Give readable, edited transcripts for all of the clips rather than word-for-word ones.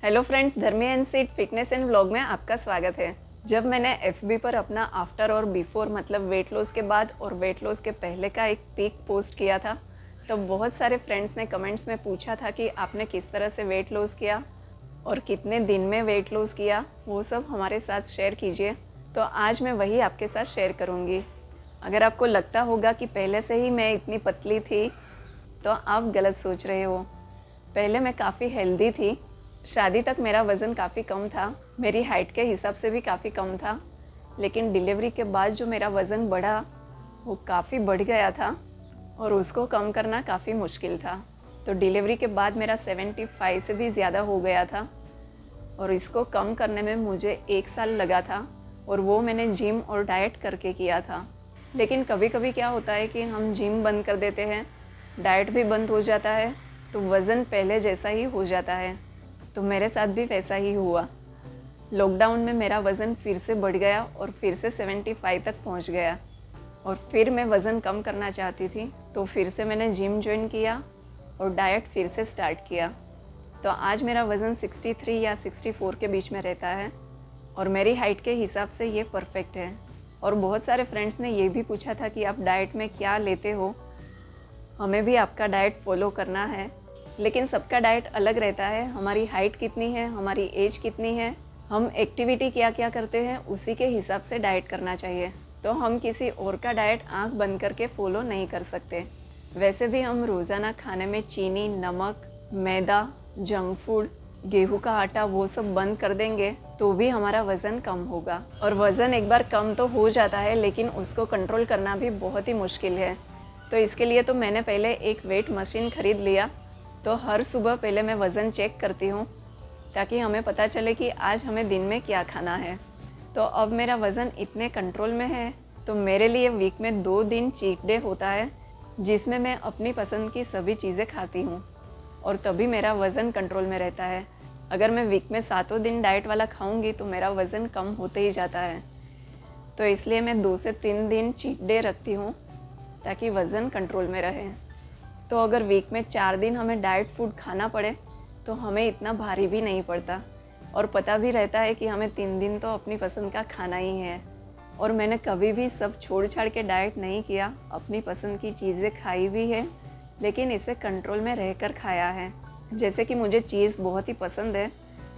Hello friends, धर्मी and seat fitness and vlog में आपका स्वागत है। जब मैंने एफबी पर अपना आफ्टर और बिफोर मतलब वेट लॉस के बाद और वेट लॉस के पहले का एक पिक पोस्ट किया था, तो बहुत सारे फ्रेंड्स ने कमेंट्स में पूछा था कि आपने किस तरह से वेट लॉस किया और कितने दिन में वेट लॉस किया, वो सब हमारे साथ शेयर कीजिए। तो आज मैं वही आपके साथ शेयर करूँगी। अगर आपको लगता होगा कि पहले से ही मैं इतनी पतली थी, तो आप गलत सोच रहे हो। पहले मैं काफ़ी हेल्दी थी। शादी तक मेरा वज़न काफ़ी कम था, मेरी हाइट के हिसाब से भी काफ़ी कम था। लेकिन डिलीवरी के बाद जो मेरा वज़न बढ़ा वो काफ़ी बढ़ गया था और उसको कम करना काफ़ी मुश्किल था। तो डिलीवरी के बाद मेरा 75 से भी ज़्यादा हो गया था और इसको कम करने में मुझे 1 साल लगा था और वो मैंने जिम और डाइट करके किया था। लेकिन कभी कभी क्या होता है कि हम जिम बंद कर देते हैं, डाइट भी बंद हो जाता है, तो वज़न पहले जैसा ही हो जाता है। तो मेरे साथ भी वैसा ही हुआ। लॉकडाउन में मेरा वज़न फिर से बढ़ गया और फिर से 75 तक पहुंच गया और फिर मैं वज़न कम करना चाहती थी, तो फिर से मैंने जिम ज्वाइन किया और डाइट फिर से स्टार्ट किया। तो आज मेरा वज़न 63 या 64 के बीच में रहता है और मेरी हाइट के हिसाब से ये परफेक्ट है। और बहुत सारे फ्रेंड्स ने ये भी पूछा था कि आप डाइट में क्या लेते हो, हमें भी आपका डाइट फॉलो करना है। लेकिन सबका डाइट अलग रहता है। हमारी हाइट कितनी है, हमारी एज कितनी है, हम एक्टिविटी क्या क्या करते हैं, उसी के हिसाब से डाइट करना चाहिए। तो हम किसी और का डाइट आंख बंद करके फॉलो नहीं कर सकते। वैसे भी हम रोज़ाना खाने में चीनी, नमक, मैदा, जंक फूड, गेहूं का आटा वो सब बंद कर देंगे तो भी हमारा वज़न कम होगा। और वज़न एक बार कम तो हो जाता है, लेकिन उसको कंट्रोल करना भी बहुत ही मुश्किल है। तो इसके लिए तो मैंने पहले एक वेट मशीन ख़रीद लिया। तो हर सुबह पहले मैं वज़न चेक करती हूँ ताकि हमें पता चले कि आज हमें दिन में क्या खाना है। तो अब मेरा वज़न इतने कंट्रोल में है, तो मेरे लिए वीक में 2 दिन चीट डे होता है जिसमें मैं अपनी पसंद की सभी चीज़ें खाती हूँ और तभी मेरा वज़न कंट्रोल में रहता है। अगर मैं वीक में 7 दिन डाइट वाला खाऊंगी तो मेरा वज़न कम होते ही जाता है। तो इसलिए मैं 2 से 3 दिन चीट डे रखती हूँ ताकि वज़न कंट्रोल में रहे। तो अगर वीक में 4 दिन हमें डाइट फूड खाना पड़े तो हमें इतना भारी भी नहीं पड़ता और पता भी रहता है कि हमें 3 दिन तो अपनी पसंद का खाना ही है। और मैंने कभी भी सब छोड़ छाड़ के डाइट नहीं किया, अपनी पसंद की चीज़ें खाई भी है, लेकिन इसे कंट्रोल में रहकर खाया है। जैसे कि मुझे चीज़ बहुत ही पसंद है,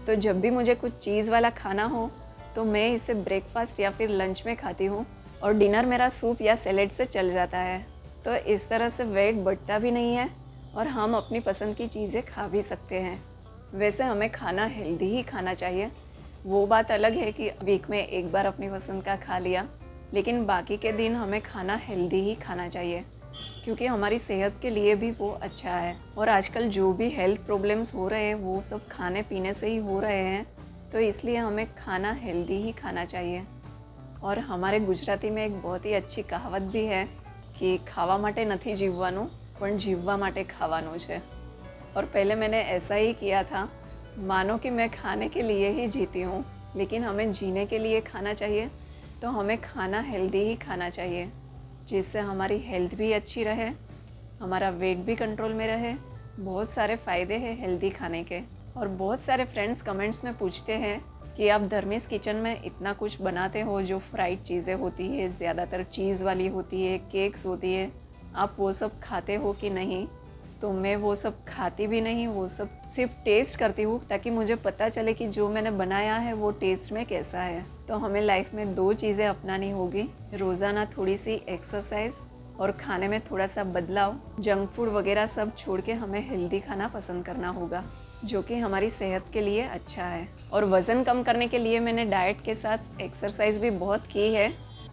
तो जब भी मुझे कुछ चीज़ वाला खाना हो तो मैं इसे ब्रेकफास्ट या फिर लंच में खाती हूँ और डिनर मेरा सूप या सैलेड से चल जाता है। तो इस तरह से वेट बढ़ता भी नहीं है और हम अपनी पसंद की चीज़ें खा भी सकते हैं। वैसे हमें खाना हेल्दी ही खाना चाहिए। वो बात अलग है कि वीक में एक बार अपनी पसंद का खा लिया, लेकिन बाकी के दिन हमें खाना हेल्दी ही खाना चाहिए क्योंकि हमारी सेहत के लिए भी वो अच्छा है। और आजकल जो भी हेल्थ प्रॉब्लम्स हो रहे हैं वो सब खाने पीने से ही हो रहे हैं, तो इसलिए हमें खाना हेल्दी ही खाना चाहिए। और हमारे गुजराती में एक बहुत ही अच्छी कहावत भी है कि खावा माटे નથી જીવવાનું પણ જીવવા માટે ખાવાનું છે। और पहले मैंने ऐसा ही किया था। मानो कि मैं खाने के लिए ही जीती हूँ, लेकिन हमें जीने के लिए खाना चाहिए, तो हमें खाना हेल्दी ही खाना चाहिए जिससे हमारी हेल्थ भी अच्छी रहे, हमारा वेट भी कंट्रोल में रहे। बहुत सारे फ़ायदे हैं हेल्दी खाने के। और बहुत सारे फ्रेंड्स कमेंट्स में पूछते हैं कि आप धर्मेश किचन में इतना कुछ बनाते हो, जो फ्राइड चीज़ें होती है, ज़्यादातर चीज़ वाली होती है, केक्स होती है, आप वो सब खाते हो कि नहीं? तो मैं वो सब खाती भी नहीं, वो सब सिर्फ टेस्ट करती हूँ ताकि मुझे पता चले कि जो मैंने बनाया है वो टेस्ट में कैसा है। तो हमें लाइफ में 2 चीज़ें अपनानी होगी, रोज़ाना थोड़ी सी एक्सरसाइज और खाने में थोड़ा सा बदलाव। जंक फूड वगैरह सब छोड़ के हमें हेल्दी खाना पसंद करना होगा जो कि हमारी सेहत के लिए अच्छा है। और वज़न कम करने के लिए मैंने डाइट के साथ एक्सरसाइज भी बहुत की है।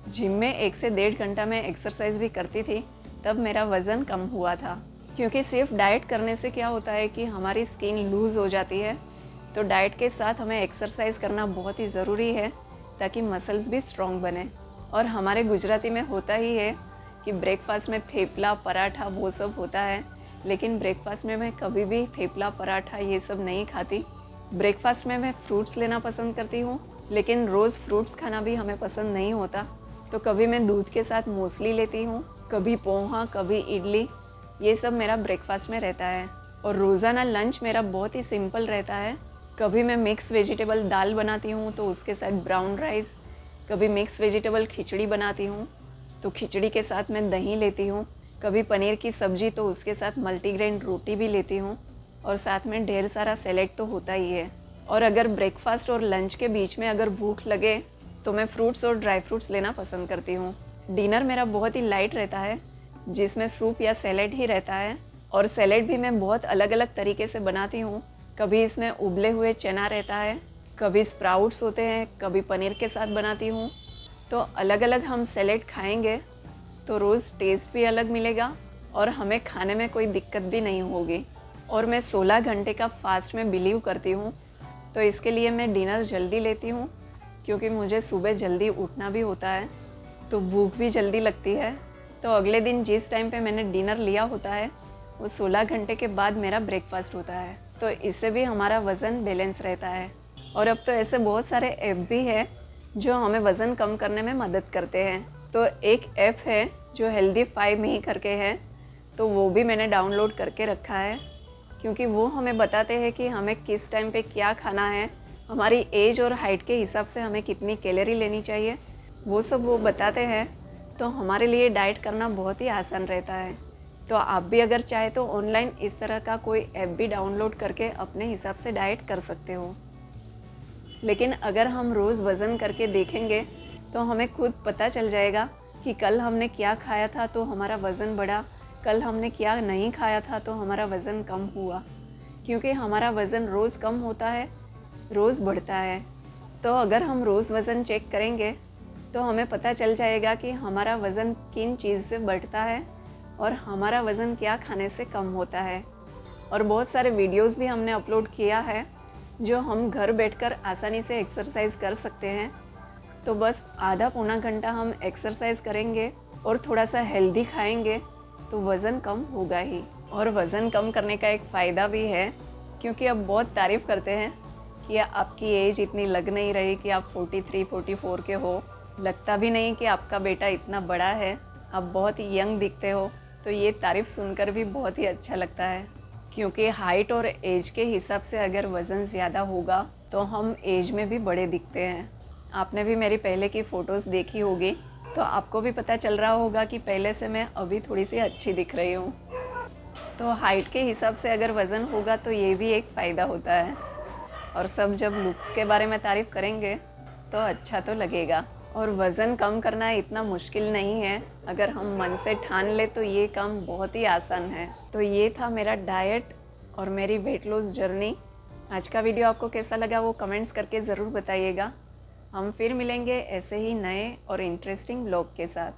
जिम में 1 से 1.5 घंटा मैं एक्सरसाइज भी करती थी, तब मेरा वज़न कम हुआ था। क्योंकि सिर्फ डाइट करने से क्या होता है कि हमारी स्किन लूज़ हो जाती है, तो डाइट के साथ हमें एक्सरसाइज करना बहुत ही ज़रूरी है ताकि मसल्स भी स्ट्रॉन्ग बने। और हमारे गुजराती में होता ही है कि ब्रेकफास्ट में थेपला, पराठा वो सब होता है, लेकिन ब्रेकफास्ट में मैं कभी भी थेपला, पराठा ये सब नहीं खाती। ब्रेकफास्ट में मैं फ्रूट्स लेना पसंद करती हूँ, लेकिन रोज़ फ्रूट्स खाना भी हमें पसंद नहीं होता। तो कभी मैं दूध के साथ मूसली लेती हूँ, कभी पोहा, कभी इडली, ये सब मेरा ब्रेकफास्ट में रहता है। और रोज़ाना लंच मेरा बहुत ही सिंपल रहता है। कभी मैं मिक्स वेजिटेबल दाल बनाती हूँ तो उसके साथ ब्राउन राइस, कभी मिक्स वेजिटेबल खिचड़ी बनाती हूँ तो खिचड़ी के साथ मैं दही लेती हूँ, कभी पनीर की सब्ज़ी तो उसके साथ मल्टीग्रेन रोटी भी लेती हूँ और साथ में ढेर सारा सैलेड तो होता ही है। और अगर ब्रेकफास्ट और लंच के बीच में अगर भूख लगे तो मैं फ्रूट्स और ड्राई फ्रूट्स लेना पसंद करती हूँ। डिनर मेरा बहुत ही लाइट रहता है, जिसमें सूप या सैलेड ही रहता है और सैलेड भी मैं बहुत अलग अलग तरीके से बनाती हूँ। कभी इसमें उबले हुए चना रहता है, कभी स्प्राउट्स होते हैं, कभी पनीर के साथ बनाती हूँ। तो अलग अलग हम सैलेड खाएंगे तो रोज़ टेस्ट भी अलग मिलेगा और हमें खाने में कोई दिक्कत भी नहीं होगी। और मैं 16 घंटे का फास्ट में बिलीव करती हूँ, तो इसके लिए मैं डिनर जल्दी लेती हूँ क्योंकि मुझे सुबह जल्दी उठना भी होता है, तो भूख भी जल्दी लगती है। तो अगले दिन जिस टाइम पे मैंने डिनर लिया होता है वो 16 घंटे के बाद मेरा ब्रेकफास्ट होता है, तो इससे भी हमारा वज़न बैलेंस रहता है। और अब तो ऐसे बहुत सारे ऐप भी है जो हमें वज़न कम करने में मदद करते हैं। तो एक ऐप है जो हेल्दीफाई मी करके है, तो वो भी मैंने डाउनलोड करके रखा है क्योंकि वो हमें बताते हैं कि हमें किस टाइम पे क्या खाना है, हमारी एज और हाइट के हिसाब से हमें कितनी कैलोरी लेनी चाहिए, वो सब वो बताते हैं। तो हमारे लिए डाइट करना बहुत ही आसान रहता है। तो आप भी अगर चाहे तो ऑनलाइन इस तरह का कोई ऐप भी डाउनलोड करके अपने हिसाब से डाइट कर सकते हो। लेकिन अगर हम रोज़ वज़न करके देखेंगे तो हमें खुद पता चल जाएगा कि कल हमने क्या खाया था तो हमारा वज़न बढ़ा, कल हमने क्या नहीं खाया था तो हमारा वज़न कम हुआ। क्योंकि हमारा वज़न रोज़ कम होता है, रोज़ बढ़ता है। तो अगर हम रोज़ वज़न चेक करेंगे तो हमें पता चल जाएगा कि हमारा वज़न किन चीज़ से बढ़ता है और हमारा वज़न क्या खाने से कम होता है। और बहुत सारे वीडियोस भी हमने अपलोड किया है जो हम घर बैठकर आसानी से एक्सरसाइज कर सकते हैं। तो बस आधा पौना घंटा हम एक्सरसाइज करेंगे और थोड़ा सा हेल्दी खाएंगे तो वज़न कम होगा ही। और वज़न कम करने का एक फ़ायदा भी है क्योंकि अब बहुत तारीफ़ करते हैं कि आपकी एज इतनी लग नहीं रही कि आप 43-44 के हो, लगता भी नहीं कि आपका बेटा इतना बड़ा है, आप बहुत ही यंग दिखते हो। तो ये तारीफ़ सुनकर भी बहुत ही अच्छा लगता है क्योंकि हाइट और एज के हिसाब से अगर वज़न ज़्यादा होगा तो हम एज में भी बड़े दिखते हैं। आपने भी मेरी पहले की फ़ोटोज़ देखी होगी तो आपको भी पता चल रहा होगा कि पहले से मैं अभी थोड़ी सी अच्छी दिख रही हूँ। तो हाइट के हिसाब से अगर वज़न होगा तो ये भी एक फ़ायदा होता है। और सब जब लुक्स के बारे में तारीफ़ करेंगे तो अच्छा तो लगेगा। और वज़न कम करना इतना मुश्किल नहीं है, अगर हम मन से ठान ले तो ये काम बहुत ही आसान है। तो ये था मेरा डाइट और मेरी वेट लॉस जर्नी। आज का वीडियो आपको कैसा लगा वो कमेंट्स करके ज़रूर बताइएगा। हम फिर मिलेंगे ऐसे ही नए और इंटरेस्टिंग व्लॉग के साथ।